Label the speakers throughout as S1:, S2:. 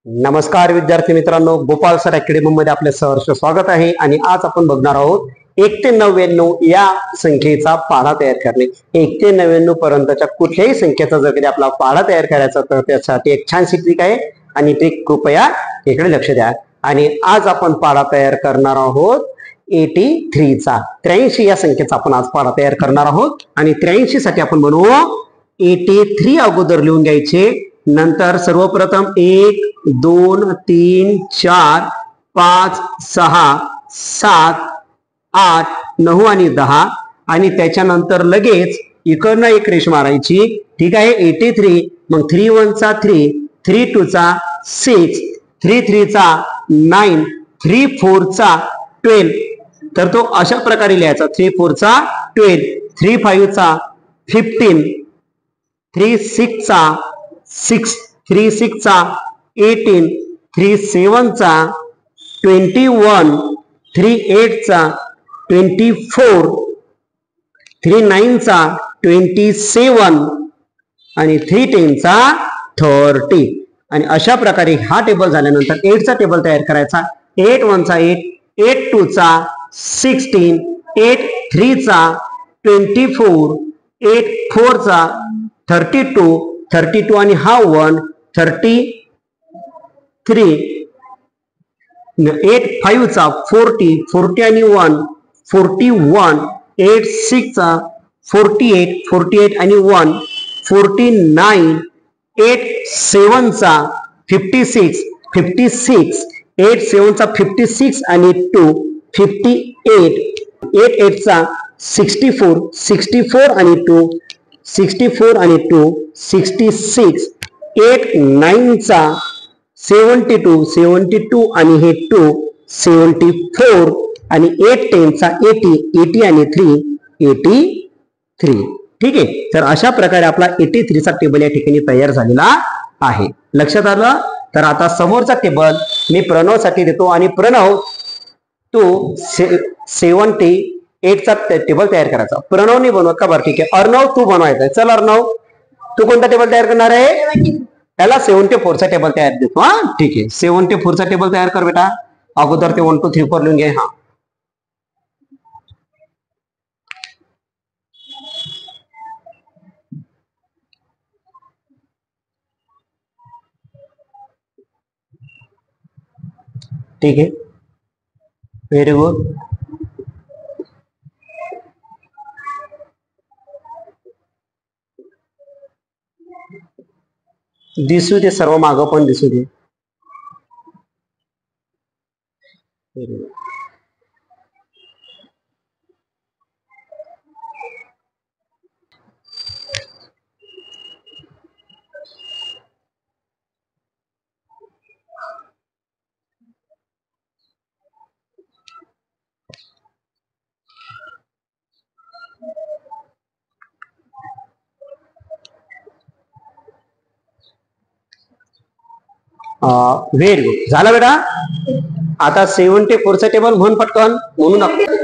S1: नमस्कार विद्यार्थी मित्रांनो, गोपाल सर अकॅडमी मध्ये आपले सहर्ष स्वागत आहे। आणि आज आपण बघणार आहोत 1 ते 99 या संख्येचा पाढा तयार करणे। 1 ते 99 पर्यंतच्या कुठल्याही संख्येचा जर कधी आपला पाढा तयार करायचा तर त्यासाठी एक छानशी ट्रिक आहे आणि ट्रिक कृपया इकडे लक्ष द्या। आणि आज आपण पाढा तयार करणार आहोत 83 चा 83 या संख्येचा आपण आज पाढा तयार करणार आहोत। आणि 83 साठी आपण बनवू 83 अगोदर लिहून घ्यायचे, नंतर सर्वप्रथम 1 2 3 4 5 6 7 8 9 आणि 10 आणि त्याच्यानंतर लगेच इकडनं एक रेष मारायची। ठीक आहे, 83 मग 3 1 चा 3 3 2 चा 6 3 3 चा 9 3 4 चा 12 तर तो अशा प्रकारे लिहायचा 3 4 चा 12 3 5 चा 15 3 6 चा 6 3 6 चा 18 3 7 चा 21 3 8 चा 24 3 9 चा 27 आणि 3 10 चा 30 आणि अशा प्रकारे हा टेबल झाल्यानंतर 8 चा टेबल तयार करायचा। 8 1 चा 8 8 2 चा 16 8 3 चा 24 8 4 चा 32 32 आणि हा 1 33 8 5 चा 40 40 आणि 1 41 8 6 चा 48 48 आणि 1 49 8 7 चा 56 56 8 7 चा 56 आणि 2 58 8 8 चा 64 64 आणि 2 64 आणि 2 66 8 9 चा 72 72 आणि हे 2 74 आणि 8 10 चा 80 80 आणि 3 83। ठीक आहे, तर अशा प्रकारे आपला 83 चा टेबल या ठिकाणी तयार झालेला आहे। लक्षात आलं? तर आता समोरचा टेबल मी प्रणव साठी देतो आणि प्रणव तू 78 चा टेबल तयार करायचा। प्रणवने बनवत का? बरं ठीक आहे, अर्णव तू बनवायचा। चल अर्णव, तू कोणता टेबल तयार करणार आहे? त्याला 74 चा टेबल तयार देतो। हा ठीक आहे, 74 चा टेबल तयार कर बेटा। अगोदर ते 1 2 3 4 लिहून घे। हा ठीक आहे, व्हेरी गुड। दिसू दे, सर्व मागं पण दिसू दे। व्हेरी गुड, झालं बेटा। आता 74 चा टेबल म्हण पटकन, म्हणून दाखव। 74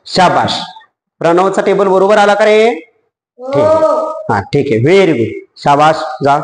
S1: शाबाश, प्रणवचा टेबल बरोबर आला का रे? ठीक आहे, हा ठीक आहे, व्हेरी गुड, शाबाश, जा।